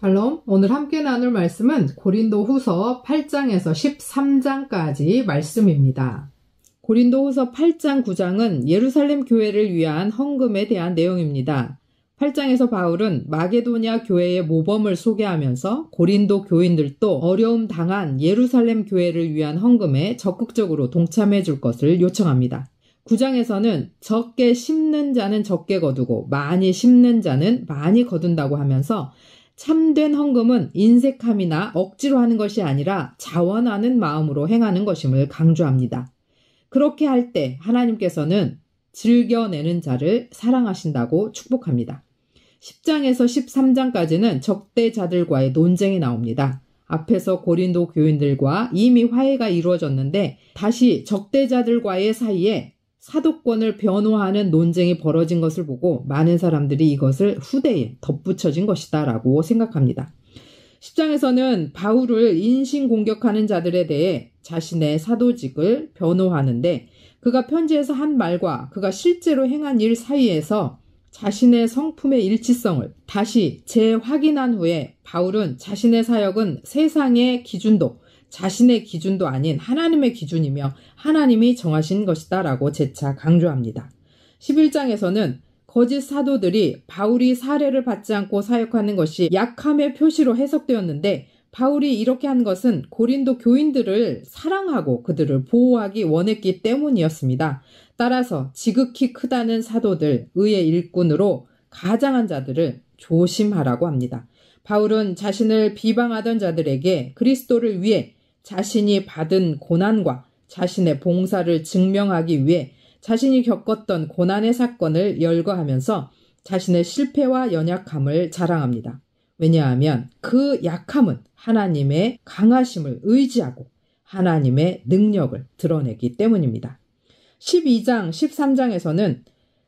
샬롬, 오늘 함께 나눌 말씀은 고린도후서 8장에서 13장까지 말씀입니다. 고린도후서 8장 9장은 예루살렘 교회를 위한 헌금에 대한 내용입니다. 8장에서 바울은 마게도냐 교회의 모범을 소개하면서 고린도 교인들도 어려움 당한 예루살렘 교회를 위한 헌금에 적극적으로 동참해 줄 것을 요청합니다. 9장에서는 적게 심는 자는 적게 거두고 많이 심는 자는 많이 거둔다고 하면서 참된 헌금은 인색함이나 억지로 하는 것이 아니라 자원하는 마음으로 행하는 것임을 강조합니다. 그렇게 할 때 하나님께서는 즐겨내는 자를 사랑하신다고 축복합니다. 10장에서 13장까지는 적대자들과의 논쟁이 나옵니다. 앞에서 고린도 교인들과 이미 화해가 이루어졌는데 다시 적대자들과의 사이에 사도권을 변호하는 논쟁이 벌어진 것을 보고 많은 사람들이 이것을 후대에 덧붙여진 것이다 라고 생각합니다. 10장에서는 바울을 인신공격하는 자들에 대해 자신의 사도직을 변호하는데 그가 편지에서 한 말과 그가 실제로 행한 일 사이에서 자신의 성품의 일치성을 다시 재확인한 후에 바울은 자신의 사역은 세상의 기준도 자신의 기준도 아닌 하나님의 기준이며 하나님이 정하신 것이다 라고 재차 강조합니다. 11장에서는 거짓 사도들이 바울이 사례를 받지 않고 사역하는 것이 약함의 표시로 해석되었는데 바울이 이렇게 한 것은 고린도 교인들을 사랑하고 그들을 보호하기 원했기 때문이었습니다. 따라서 지극히 크다는 사도들, 의의 일꾼으로 가장한 자들을 조심하라고 합니다. 바울은 자신을 비방하던 자들에게 그리스도를 위해 자신이 받은 고난과 자신의 봉사를 증명하기 위해 자신이 겪었던 고난의 사건을 열거하면서 자신의 실패와 연약함을 자랑합니다. 왜냐하면 그 약함은 하나님의 강하심을 의지하고 하나님의 능력을 드러내기 때문입니다. 12장, 13장에서는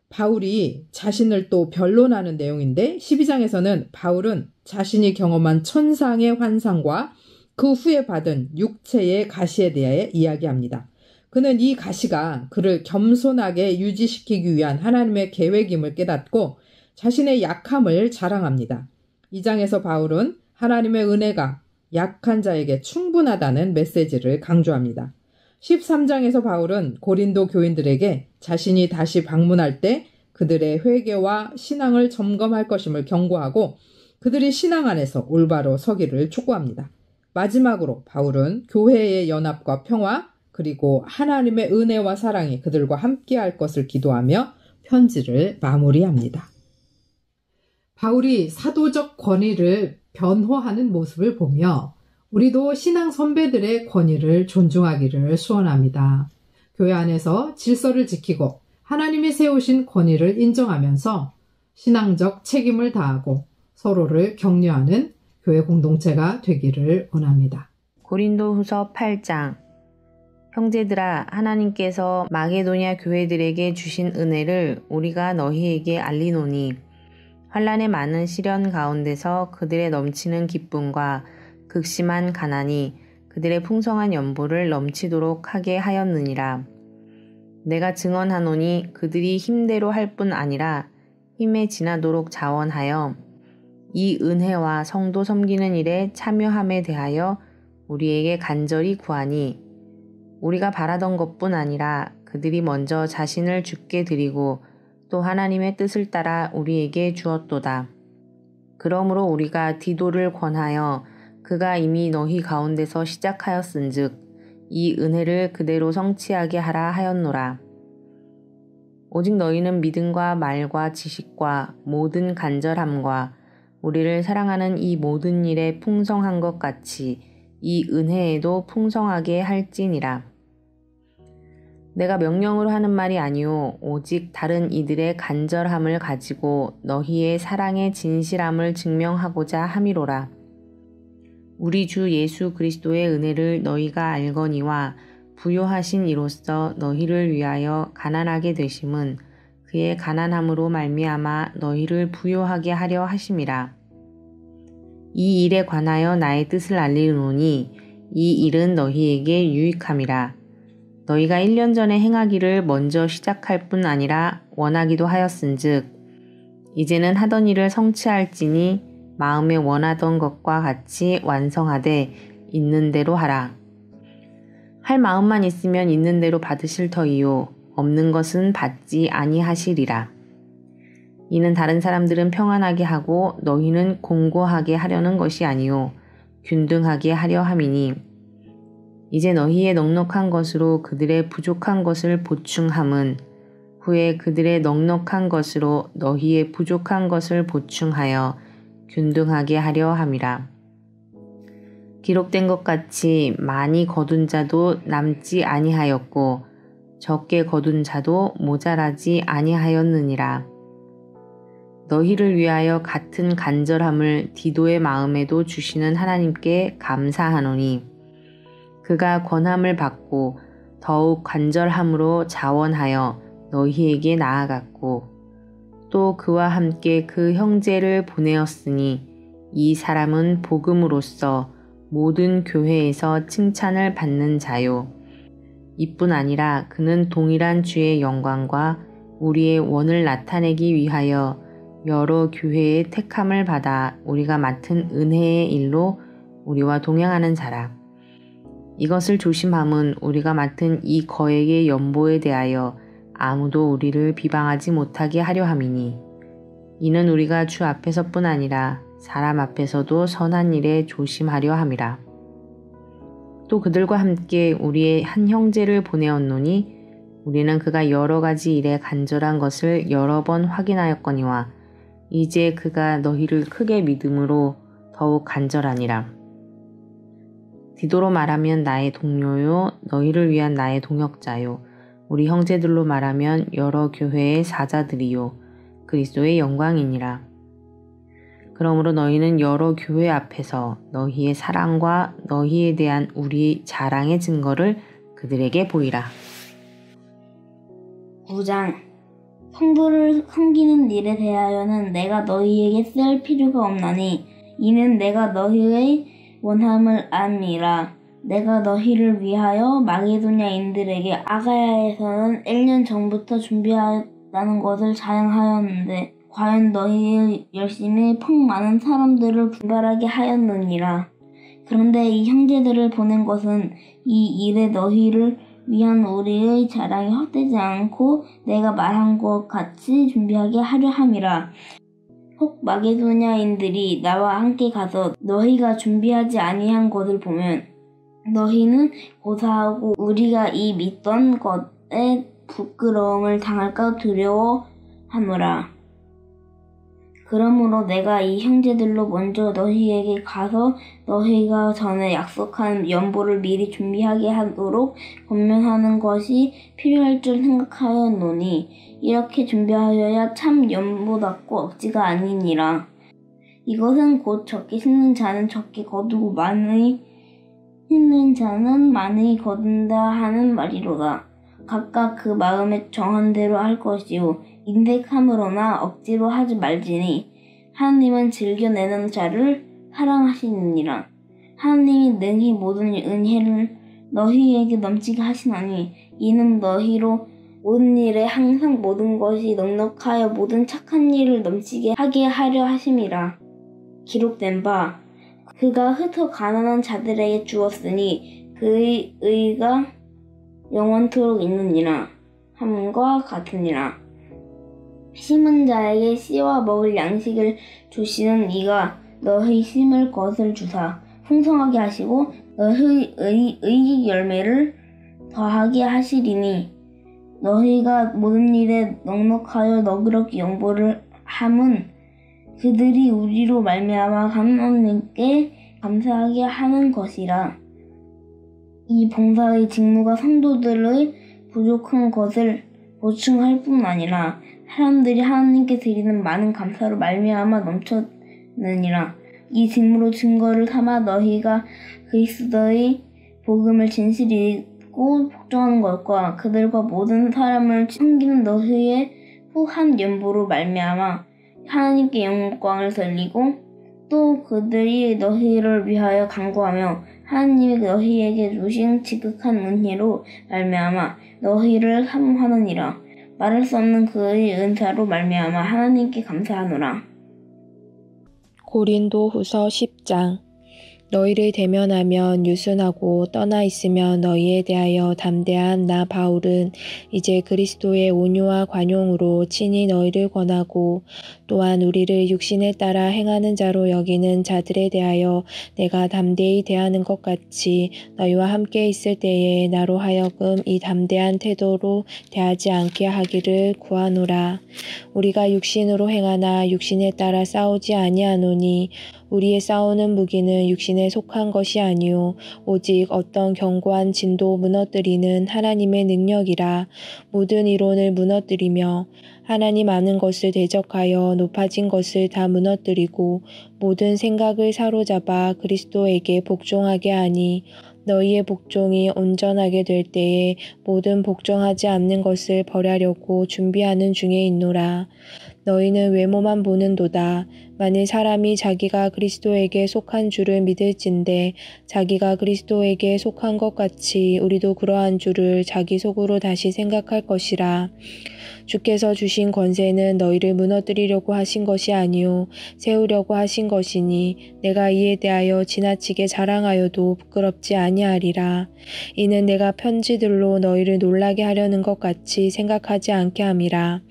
바울이 자신을 또 변론하는 내용인데 12장에서는 바울은 자신이 경험한 천상의 환상과 그 후에 받은 육체의 가시에 대해 이야기합니다. 그는 이 가시가 그를 겸손하게 유지시키기 위한 하나님의 계획임을 깨닫고 자신의 약함을 자랑합니다. 이 장에서 바울은 하나님의 은혜가 약한 자에게 충분하다는 메시지를 강조합니다. 13장에서 바울은 고린도 교인들에게 자신이 다시 방문할 때 그들의 회개와 신앙을 점검할 것임을 경고하고 그들이 신앙 안에서 올바로 서기를 촉구합니다. 마지막으로 바울은 교회의 연합과 평화 그리고 하나님의 은혜와 사랑이 그들과 함께할 것을 기도하며 편지를 마무리합니다. 바울이 사도적 권위를 변호하는 모습을 보며 우리도 신앙 선배들의 권위를 존중하기를 소원합니다. 교회 안에서 질서를 지키고 하나님이 세우신 권위를 인정하면서 신앙적 책임을 다하고 서로를 격려하는 교회 공동체가 되기를 원합니다. 고린도후서 8장 형제들아, 하나님께서 마게도냐 교회들에게 주신 은혜를 우리가 너희에게 알리노니 환난의 많은 시련 가운데서 그들의 넘치는 기쁨과 극심한 가난이 그들의 풍성한 연보를 넘치도록 하게 하였느니라. 내가 증언하노니 그들이 힘대로 할 뿐 아니라 힘에 지나도록 자원하여 이 은혜와 성도 섬기는 일에 참여함에 대하여 우리에게 간절히 구하니 우리가 바라던 것뿐 아니라 그들이 먼저 자신을 주께 드리고 또 하나님의 뜻을 따라 우리에게 주었도다. 그러므로 우리가 디도를 권하여 그가 이미 너희 가운데서 시작하였은즉 이 은혜를 그대로 성취하게 하라 하였노라. 오직 너희는 믿음과 말과 지식과 모든 간절함과 우리를 사랑하는 이 모든 일에 풍성한 것 같이 이 은혜에도 풍성하게 할지니라. 내가 명령으로 하는 말이 아니요 오직 다른 이들의 간절함을 가지고 너희의 사랑의 진실함을 증명하고자 함이로라. 우리 주 예수 그리스도의 은혜를 너희가 알거니와 부요하신 이로써 너희를 위하여 가난하게 되심은 그의 가난함으로 말미암아 너희를 부요하게 하려 하심이라. 이 일에 관하여 나의 뜻을 알리노니 이 일은 너희에게 유익함이라. 너희가 1년 전에 행하기를 먼저 시작할 뿐 아니라 원하기도 하였은즉 이제는 하던 일을 성취할지니 마음에 원하던 것과 같이 완성하되 있는 대로 하라. 할 마음만 있으면 있는 대로 받으실 터이요 없는 것은 받지 아니하시리라. 이는 다른 사람들은 평안하게 하고 너희는 공고하게 하려는 것이 아니요 균등하게 하려 함이니 이제 너희의 넉넉한 것으로 그들의 부족한 것을 보충함은 후에 그들의 넉넉한 것으로 너희의 부족한 것을 보충하여 균등하게 하려 함이라. 기록된 것 같이 많이 거둔 자도 남지 아니하였고 적게 거둔 자도 모자라지 아니하였느니라. 너희를 위하여 같은 간절함을 디도의 마음에도 주시는 하나님께 감사하노니 그가 권함을 받고 더욱 간절함으로 자원하여 너희에게 나아갔고 또 그와 함께 그 형제를 보내었으니 이 사람은 복음으로써 모든 교회에서 칭찬을 받는 자요. 이뿐 아니라 그는 동일한 주의 영광과 우리의 원을 나타내기 위하여 여러 교회의 택함을 받아 우리가 맡은 은혜의 일로 우리와 동행하는 자라. 이것을 조심함은 우리가 맡은 이 거액의 연보에 대하여 아무도 우리를 비방하지 못하게 하려 함이니 이는 우리가 주 앞에서뿐 아니라 사람 앞에서도 선한 일에 조심하려 함이라. 또 그들과 함께 우리의 한 형제를 보내었노니 우리는 그가 여러 가지 일에 간절한 것을 여러 번 확인하였거니와 이제 그가 너희를 크게 믿음으로 더욱 간절하니라. 디도로 말하면 나의 동료요 너희를 위한 나의 동역자요 우리 형제들로 말하면 여러 교회의 사자들이요 그리스도의 영광이니라. 그러므로 너희는 여러 교회 앞에서 너희의 사랑과 너희에 대한 우리 자랑의 증거를 그들에게 보이라. 9장 성도를 섬기는 일에 대하여는 내가 너희에게 쓸 필요가 없나니 이는 내가 너희의 원함을 암이라. 내가 너희를 위하여 마게도냐인들에게 아가야에서는 1년 전부터 준비하였다는 것을 자랑하였는데 과연 너희의 열심이 펑 많은 사람들을 분발하게 하였느니라. 그런데 이 형제들을 보낸 것은 이 일에 너희를 위한 우리의 자랑이 헛되지 않고 내가 말한 것 같이 준비하게 하려 함이라. 혹 마게도냐인들이 나와 함께 가서 너희가 준비하지 아니한 것을 보면 너희는 고사하고 우리가 이 믿던 것에 부끄러움을 당할까 두려워하노라. 그러므로 내가 이 형제들로 먼저 너희에게 가서 너희가 전에 약속한 연보를 미리 준비하게 하도록 권면하는 것이 필요할 줄 생각하였노니 이렇게 준비하여야 참 연보답고 억지가 아니니라. 이것은 곧 적게 심는 자는 적게 거두고 많이 심는 자는 많이 거둔다 하는 말이로다. 각각 그 마음에 정한 대로 할 것이요 인색함으로나 억지로 하지 말지니 하나님은 즐겨내는 자를 사랑하시느니라. 하나님이 능히 모든 은혜를 너희에게 넘치게 하시나니 이는 너희로 모든 일에 항상 모든 것이 넉넉하여 모든 착한 일을 넘치게 하게 하려 하심이라. 기록된 바 그가 흩어 가난한 자들에게 주었으니 그의 의가 영원토록 있느니라 함과 같으니라. 심은 자에게 씨와 먹을 양식을 주시는 이가 너희 심을 것을 주사 풍성하게 하시고 너희의 의의 열매를 더하게 하시리니 너희가 모든 일에 넉넉하여 너그럽게 연보를 함은 그들이 우리로 말미암아 하나님께 감사하게 하는 것이라. 이 봉사의 직무가 성도들의 부족한 것을 보충할 뿐 아니라 사람들이 하나님께 드리는 많은 감사로 말미암아 넘쳤느니라. 이 직무로 증거를 삼아 너희가 그리스도의 복음을 진실히 믿고 복종하는 것과 그들과 모든 사람을 섬기는 너희의 후한 연보로 말미암아 하나님께 영광을 돌리고 또 그들이 너희를 위하여 간구하며 하나님이 너희에게 주신 지극한 은혜로 말미암아 너희를 사모하느니라. 말할 수 없는 그의 은사로 말미암아 하나님께 감사하노라. 고린도후서 10장. 너희를 대면하면 유순하고 떠나 있으면 너희에 대하여 담대한 나 바울은 이제 그리스도의 온유와 관용으로 친히 너희를 권하고 또한 우리를 육신에 따라 행하는 자로 여기는 자들에 대하여 내가 담대히 대하는 것 같이 너희와 함께 있을 때에 나로 하여금 이 담대한 태도로 대하지 않게 하기를 구하노라. 우리가 육신으로 행하나 육신에 따라 싸우지 아니하노니 우리의 싸우는 무기는 육신에 속한 것이 아니요 오직 어떤 견고한 진도 무너뜨리는 하나님의 능력이라. 모든 이론을 무너뜨리며 하나님 아는 것을 대적하여 높아진 것을 다 무너뜨리고 모든 생각을 사로잡아 그리스도에게 복종하게 하니 너희의 복종이 온전하게 될 때에 모든 복종하지 않는 것을 버리려고 준비하는 중에 있노라. 너희는 외모만 보는도다. 만일 사람이 자기가 그리스도에게 속한 줄을 믿을진대 자기가 그리스도에게 속한 것 같이 우리도 그러한 줄을 자기 속으로 다시 생각할 것이라. 주께서 주신 권세는 너희를 무너뜨리려고 하신 것이 아니요 세우려고 하신 것이니 내가 이에 대하여 지나치게 자랑하여도 부끄럽지 아니하리라. 이는 내가 편지들로 너희를 놀라게 하려는 것 같이 생각하지 않게 함이라.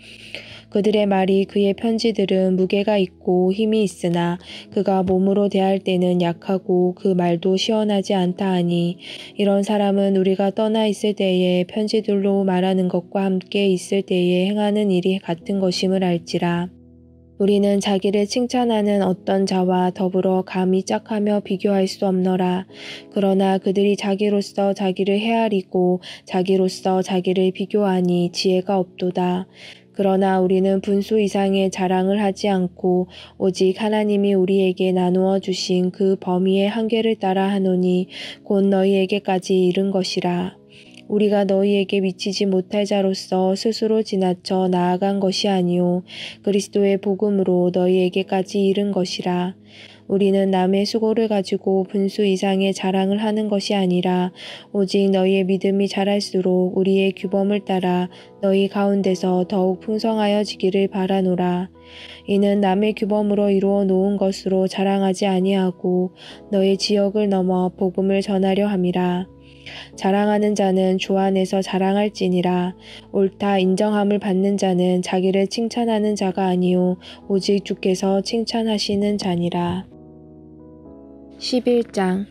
그들의 말이 그의 편지들은 무게가 있고 힘이 있으나 그가 몸으로 대할 때는 약하고 그 말도 시원하지 않다 하니 이런 사람은 우리가 떠나 있을 때에 편지들로 말하는 것과 함께 있을 때에 행하는 일이 같은 것임을 알지라. 우리는 자기를 칭찬하는 어떤 자와 더불어 감히 짝하며 비교할 수 없노라. 그러나 그들이 자기로서 자기를 헤아리고 자기로서 자기를 비교하니 지혜가 없도다. 그러나 우리는 분수 이상의 자랑을 하지 않고 오직 하나님이 우리에게 나누어 주신 그 범위의 한계를 따라 하노니 곧 너희에게까지 이른 것이라. 우리가 너희에게 미치지 못할 자로서 스스로 지나쳐 나아간 것이 아니요 그리스도의 복음으로 너희에게까지 이른 것이라. 우리는 남의 수고를 가지고 분수 이상의 자랑을 하는 것이 아니라 오직 너희의 믿음이 자랄수록 우리의 규범을 따라 너희 가운데서 더욱 풍성하여지기를 바라노라. 이는 남의 규범으로 이루어 놓은 것으로 자랑하지 아니하고 너희 지역을 넘어 복음을 전하려 함이라. 자랑하는 자는 주 안에서 자랑할지니라. 옳다 인정함을 받는 자는 자기를 칭찬하는 자가 아니요 오직 주께서 칭찬하시는 자니라. 11장.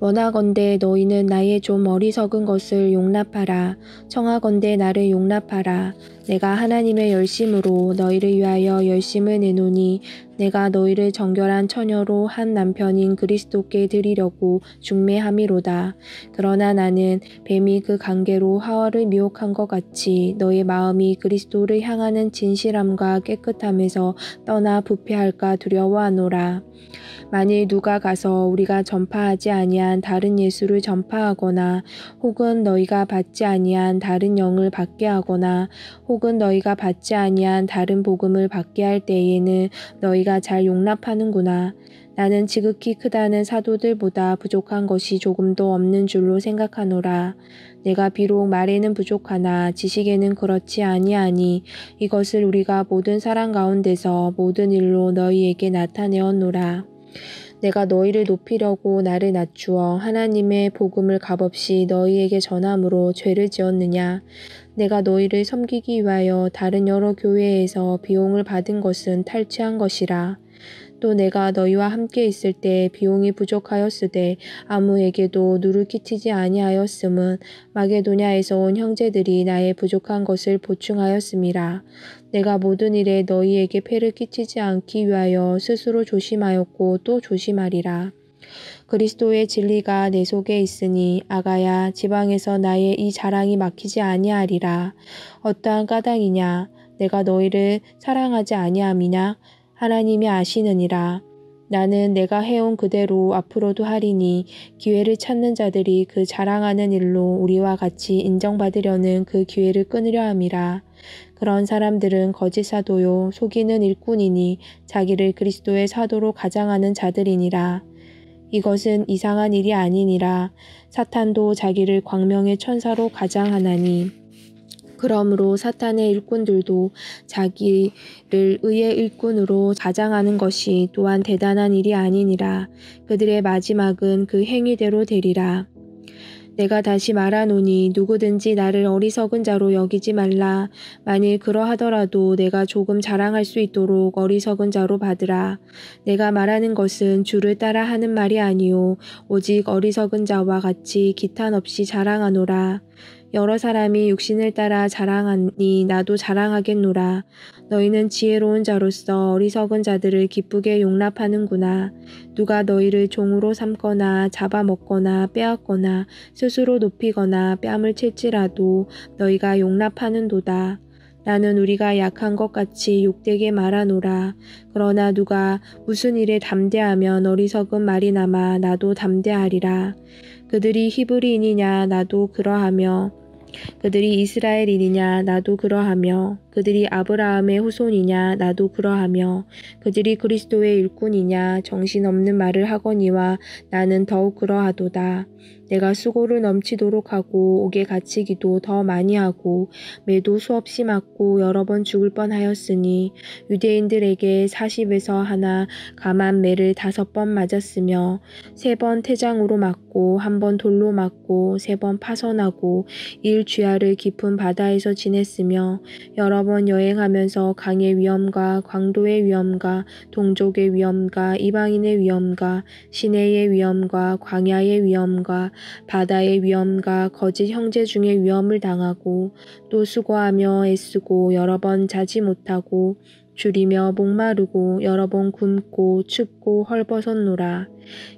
원하건대 너희는 나의 좀 어리석은 것을 용납하라. 청하건대 나를 용납하라. 내가 하나님의 열심으로 너희를 위하여 열심을 내노니 내가 너희를 정결한 처녀로 한 남편인 그리스도께 드리려고 중매함이로다. 그러나 나는 뱀이 그 관계로 하와를 미혹한 것 같이 너의 마음이 그리스도를 향하는 진실함과 깨끗함에서 떠나 부패할까 두려워하노라. 만일 누가 가서 우리가 전파하지 아니한 다른 예수를 전파하거나 혹은 너희가 받지 아니한 다른 영을 받게 하거나 혹은 너희가 받지 아니한 다른 복음을 받게 할 때에는 너희가 잘 용납하는구나. 나는 지극히 크다는 사도들보다 부족한 것이 조금도 없는 줄로 생각하노라. 내가 비록 말에는 부족하나 지식에는 그렇지 아니하니 이것을 우리가 모든 사람 가운데서 모든 일로 너희에게 나타내었노라. 내가 너희를 높이려고 나를 낮추어 하나님의 복음을 값없이 너희에게 전함으로 죄를 지었느냐. 내가 너희를 섬기기 위하여 다른 여러 교회에서 비용을 받은 것은 탈취한 것이라. 또 내가 너희와 함께 있을 때 비용이 부족하였으되 아무에게도 누를 끼치지 아니하였음은 마게도냐에서 온 형제들이 나의 부족한 것을 보충하였음이라. 내가 모든 일에 너희에게 폐를 끼치지 않기 위하여 스스로 조심하였고 또 조심하리라. 그리스도의 진리가 내 속에 있으니 아가야 지방에서 나의 이 자랑이 막히지 아니하리라. 어떠한 까닭이냐? 내가 너희를 사랑하지 아니함이냐? 하나님이 아시느니라. 나는 내가 해온 그대로 앞으로도 하리니 기회를 찾는 자들이 그 자랑하는 일로 우리와 같이 인정받으려는 그 기회를 끊으려 함이라. 그런 사람들은 거짓 사도요 속이는 일꾼이니 자기를 그리스도의 사도로 가장하는 자들이니라. 이것은 이상한 일이 아니니라. 사탄도 자기를 광명의 천사로 가장하나니 그러므로 사탄의 일꾼들도 자기를 의의 일꾼으로 자장하는 것이 또한 대단한 일이 아니니라. 그들의 마지막은 그 행위대로 되리라. 내가 다시 말하노니 누구든지 나를 어리석은 자로 여기지 말라. 만일 그러하더라도 내가 조금 자랑할 수 있도록 어리석은 자로 받으라. 내가 말하는 것은 주를 따라 하는 말이 아니요 오직 어리석은 자와 같이 기탄 없이 자랑하노라. 여러 사람이 육신을 따라 자랑하니 나도 자랑하겠노라. 너희는 지혜로운 자로서 어리석은 자들을 기쁘게 용납하는구나. 누가 너희를 종으로 삼거나 잡아먹거나 빼앗거나 스스로 높이거나 뺨을 칠지라도 너희가 용납하는도다. 나는 우리가 약한 것 같이 욕되게 말하노라. 그러나 누가 무슨 일에 담대하면 어리석은 말이 남아 나도 담대하리라. 그들이 히브리인이냐 나도 그러하며 그들이 이스라엘인이냐 나도 그러하며 그들이 아브라함의 후손이냐 나도 그러하며 그들이 그리스도의 일꾼이냐 정신없는 말을 하거니와 나는 더욱 그러하도다. 내가 수고를 넘치도록 하고 옥에 갇히기도 더 많이 하고 매도 수없이 맞고 여러 번 죽을 뻔하였으니 유대인들에게 40에서 하나 감한 매를 5번 맞았으며 3번 태장으로 맞고 1번 돌로 맞고 3번 파선하고 일주야를 깊은 바다에서 지냈으며 여러 번 여행하면서 강의 위험과 광도의 위험과 동족의 위험과 이방인의 위험과 시내의 위험과 광야의 위험과 바다의 위험과 거짓 형제 중의 위험을 당하고 또 수고하며 애쓰고 여러 번 자지 못하고 줄이며 목마르고 여러 번 굶고 춥고 헐벗었노라.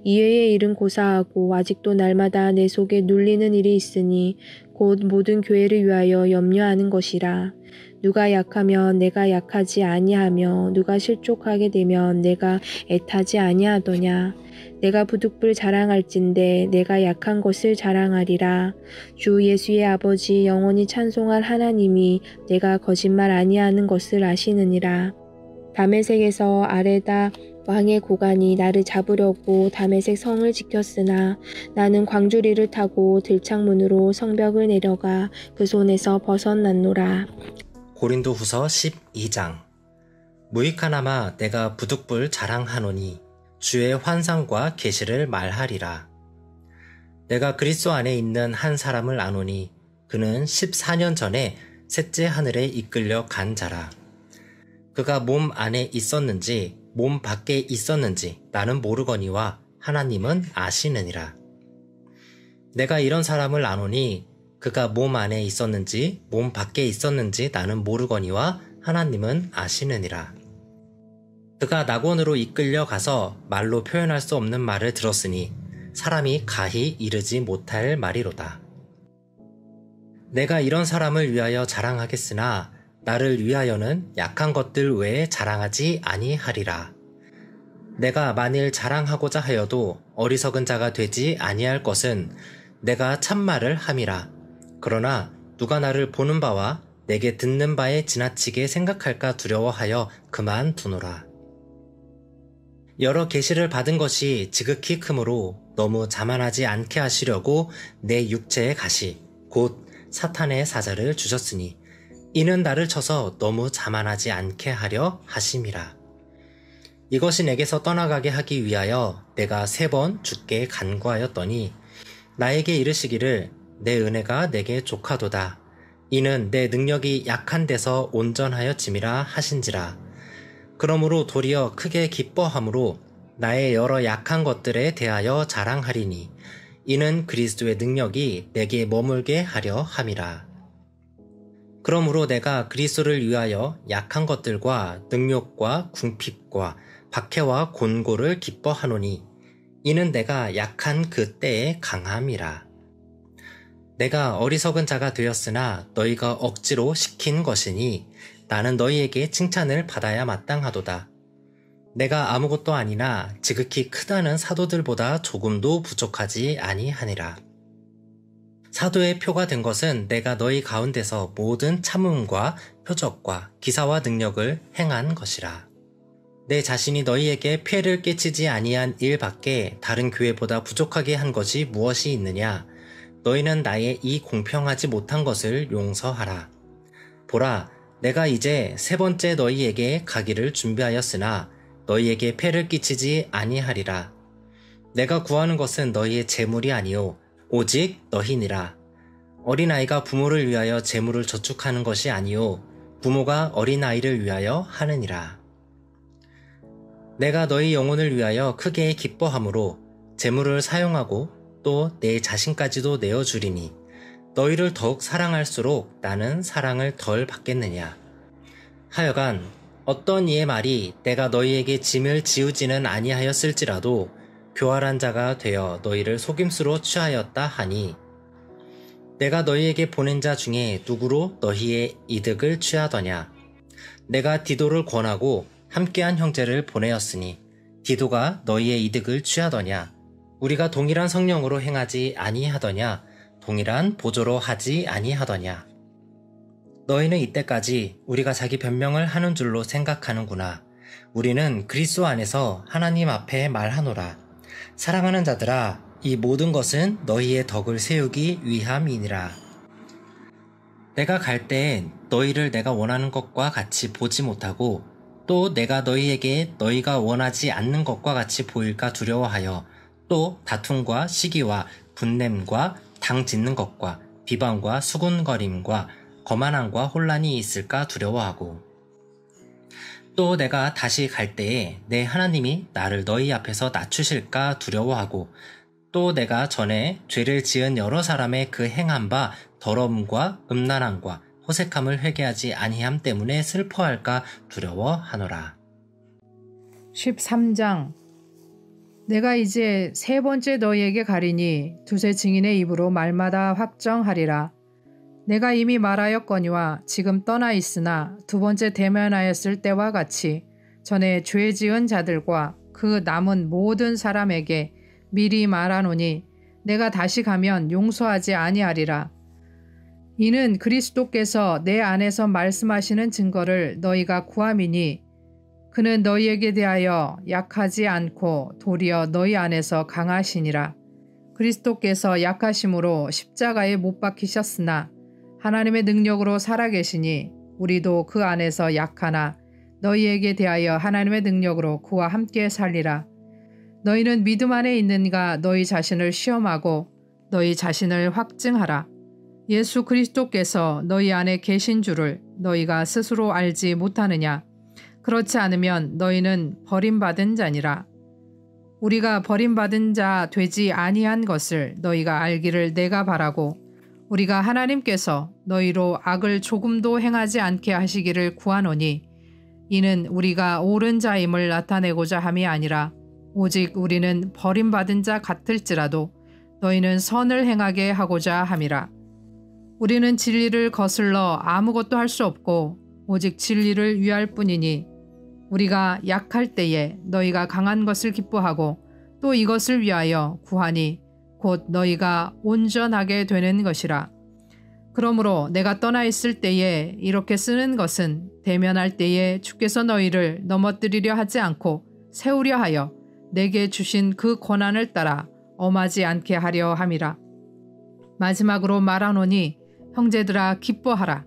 이외의 일은 고사하고 아직도 날마다 내 속에 눌리는 일이 있으니 곧 모든 교회를 위하여 염려하는 것이라. 누가 약하면 내가 약하지 아니하며 누가 실족하게 되면 내가 애타지 아니하더냐. 내가 부득불 자랑할진대 내가 약한 것을 자랑하리라. 주 예수의 아버지 영원히 찬송할 하나님이 내가 거짓말 아니하는 것을 아시느니라. 다메섹에서 아레다 왕의 고관이 나를 잡으려고 다메섹 성을 지켰으나 나는 광주리를 타고 들창문으로 성벽을 내려가 그 손에서 벗어났노라. 고린도후서 12장. 무익하나마 내가 부득불 자랑하노니 주의 환상과 계시를 말하리라. 내가 그리스도 안에 있는 한 사람을 아노니 그는 14년 전에 셋째 하늘에 이끌려 간 자라. 그가 몸 안에 있었는지 몸 밖에 있었는지 나는 모르거니와 하나님은 아시느니라. 내가 이런 사람을 아노니 그가 몸 안에 있었는지 몸 밖에 있었는지 나는 모르거니와 하나님은 아시느니라. 그가 낙원으로 이끌려 가서 말로 표현할 수 없는 말을 들었으니 사람이 가히 이르지 못할 말이로다. 내가 이런 사람을 위하여 자랑하겠으나 나를 위하여는 약한 것들 외에 자랑하지 아니하리라. 내가 만일 자랑하고자 하여도 어리석은 자가 되지 아니할 것은 내가 참말을 함이라. 그러나 누가 나를 보는 바와 내게 듣는 바에 지나치게 생각할까 두려워하여 그만두노라. 여러 계시를 받은 것이 지극히 크므로 너무 자만하지 않게 하시려고 내 육체의 가시 곧 사탄의 사자를 주셨으니 이는 나를 쳐서 너무 자만하지 않게 하려 하심이라. 이것이 내게서 떠나가게 하기 위하여 내가 3번 주께 간구하였더니 나에게 이르시기를 내 은혜가 내게 족하도다. 이는 내 능력이 약한 데서 온전하여짐이라 하신지라. 그러므로 도리어 크게 기뻐함으로 나의 여러 약한 것들에 대하여 자랑하리니 이는 그리스도의 능력이 내게 머물게 하려 함이라. 그러므로 내가 그리스도를 위하여 약한 것들과 능욕과 궁핍과 박해와 곤고를 기뻐하노니 이는 내가 약한 그 때에 강함이라. 내가 어리석은 자가 되었으나 너희가 억지로 시킨 것이니 나는 너희에게 칭찬을 받아야 마땅하도다. 내가 아무것도 아니나 지극히 크다는 사도들보다 조금도 부족하지 아니하니라. 사도의 표가 된 것은 내가 너희 가운데서 모든 참음과 표적과 기사와 능력을 행한 것이라. 내 자신이 너희에게 폐를 끼치지 아니한 일 밖에 다른 교회보다 부족하게 한 것이 무엇이 있느냐? 너희는 나의 이 공평하지 못한 것을 용서하라. 보라, 내가 이제 세 번째 너희에게 가기를 준비하였으나 너희에게 폐를 끼치지 아니하리라. 내가 구하는 것은 너희의 재물이 아니요 오직 너희니라. 어린아이가 부모를 위하여 재물을 저축하는 것이 아니요 부모가 어린아이를 위하여 하느니라. 내가 너희 영혼을 위하여 크게 기뻐함으로 재물을 사용하고 또 내 자신까지도 내어주리니 너희를 더욱 사랑할수록 나는 사랑을 덜 받겠느냐. 하여간 어떤 이의 말이 내가 너희에게 짐을 지우지는 아니하였을지라도 교활한 자가 되어 너희를 속임수로 취하였다 하니 내가 너희에게 보낸 자 중에 누구로 너희의 이득을 취하더냐. 내가 디도를 권하고 함께한 형제를 보내었으니 디도가 너희의 이득을 취하더냐. 우리가 동일한 성령으로 행하지 아니하더냐. 동일한 보조로 하지 아니하더냐. 너희는 이때까지 우리가 자기 변명을 하는 줄로 생각하는구나. 우리는 그리스도 안에서 하나님 앞에 말하노라. 사랑하는 자들아, 이 모든 것은 너희의 덕을 세우기 위함이니라. 내가 갈 때엔 너희를 내가 원하는 것과 같이 보지 못하고 또 내가 너희에게 너희가 원하지 않는 것과 같이 보일까 두려워하여 또 다툼과 시기와 분냄과 당 짓는 것과 비방과 수군거림과 거만함과 혼란이 있을까 두려워하고 또 내가 다시 갈 때에 내 하나님이 나를 너희 앞에서 낮추실까 두려워하고 또 내가 전에 죄를 지은 여러 사람의 그 행한 바 더러움과 음란함과 호색함을 회개하지 아니함 때문에 슬퍼할까 두려워하노라. 13장. 내가 이제 세 번째 너희에게 가리니 두세 증인의 입으로 말마다 확정하리라. 내가 이미 말하였거니와 지금 떠나 있으나 두 번째 대면하였을 때와 같이 전에 죄 지은 자들과 그 남은 모든 사람에게 미리 말하노니 내가 다시 가면 용서하지 아니하리라. 이는 그리스도께서 내 안에서 말씀하시는 증거를 너희가 구함이니 그는 너희에게 대하여 약하지 않고 도리어 너희 안에서 강하시니라. 그리스도께서 약하심으로 십자가에 못 박히셨으나 하나님의 능력으로 살아계시니 우리도 그 안에서 약하나 너희에게 대하여 하나님의 능력으로 그와 함께 살리라. 너희는 믿음 안에 있는가 너희 자신을 시험하고 너희 자신을 확증하라. 예수 그리스도께서 너희 안에 계신 줄을 너희가 스스로 알지 못하느냐. 그렇지 않으면 너희는 버림받은 자니라. 우리가 버림받은 자 되지 아니한 것을 너희가 알기를 내가 바라고 우리가 하나님께서 너희로 악을 조금도 행하지 않게 하시기를 구하노니 이는 우리가 옳은 자임을 나타내고자 함이 아니라 오직 우리는 버림받은 자 같을지라도 너희는 선을 행하게 하고자 함이라. 우리는 진리를 거슬러 아무것도 할 수 없고 오직 진리를 위할 뿐이니 우리가 약할 때에 너희가 강한 것을 기뻐하고 또 이것을 위하여 구하니 곧 너희가 온전하게 되는 것이라. 그러므로 내가 떠나 있을 때에 이렇게 쓰는 것은 대면할 때에 주께서 너희를 넘어뜨리려 하지 않고 세우려 하여 내게 주신 그 권한을 따라 엄하지 않게 하려 함이라. 마지막으로 말하노니 형제들아 기뻐하라.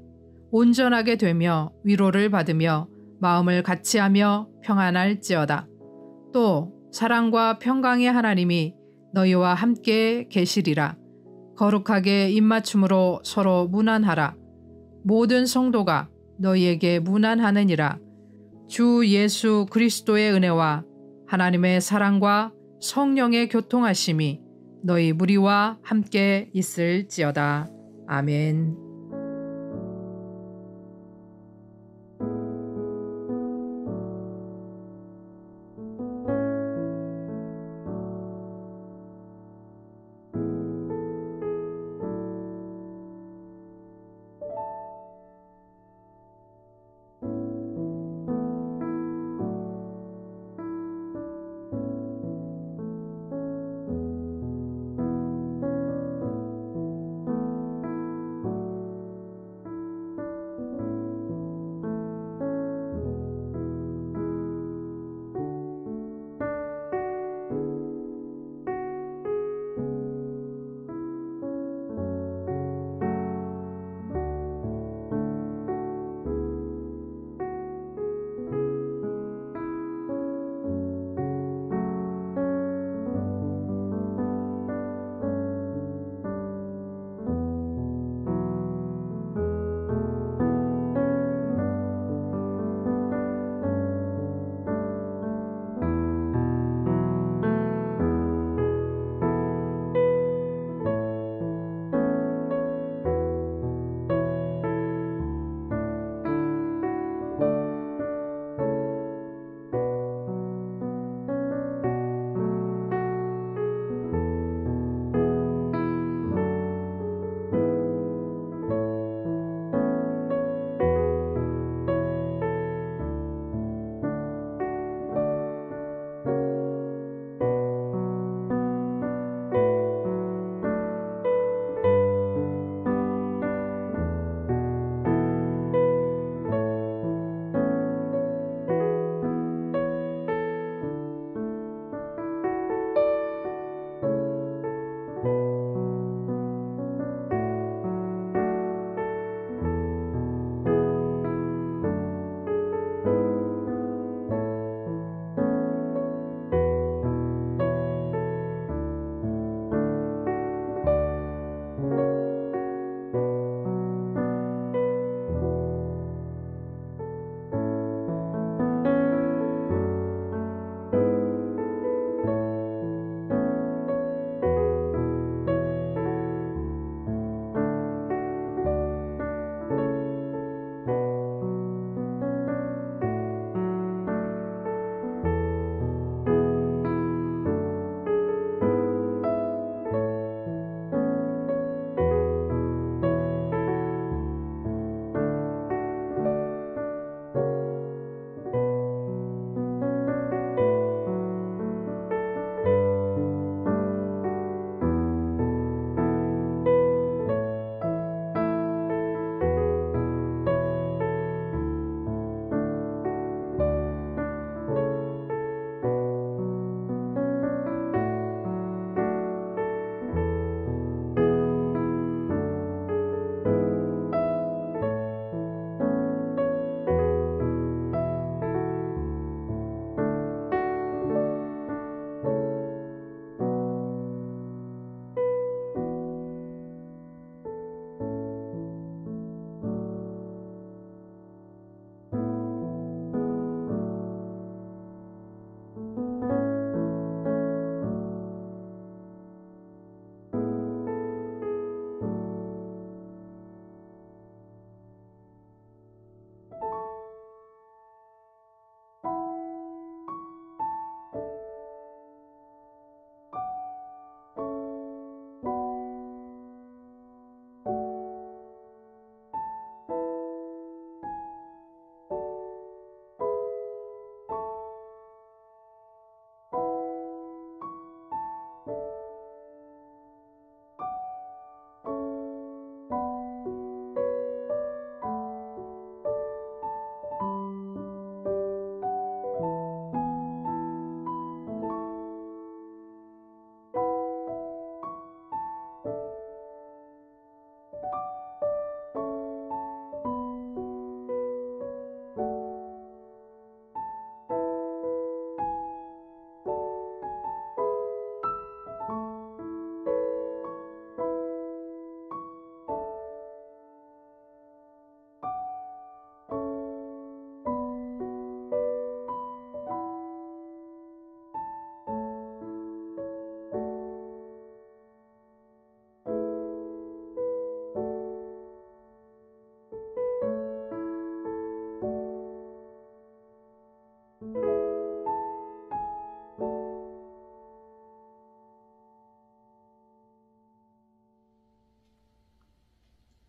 온전하게 되며 위로를 받으며 마음을 같이하며 평안할지어다. 또 사랑과 평강의 하나님이 너희와 함께 계시리라. 거룩하게 입맞춤으로 서로 문안하라. 모든 성도가 너희에게 문안하느니라. 주 예수 그리스도의 은혜와 하나님의 사랑과 성령의 교통하심이 너희 무리와 함께 있을지어다. 아멘.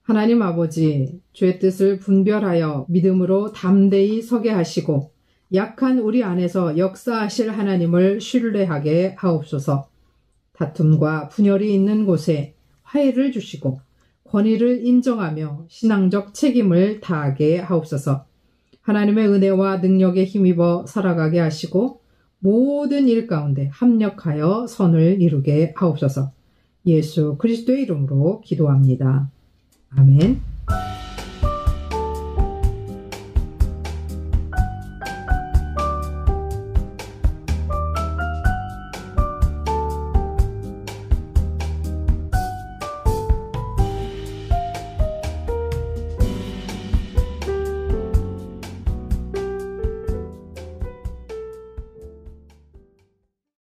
하나님 아버지, 주의 뜻을 분별하여 믿음으로 담대히 서게 하시고 약한 우리 안에서 역사하실 하나님을 신뢰하게 하옵소서. 다툼과 분열이 있는 곳에 화해를 주시고 권위를 인정하며 신앙적 책임을 다하게 하옵소서. 하나님의 은혜와 능력에 힘입어 살아가게 하시고 모든 일 가운데 합력하여 선을 이루게 하옵소서. 예수 그리스도의 이름으로 기도합니다. 아멘.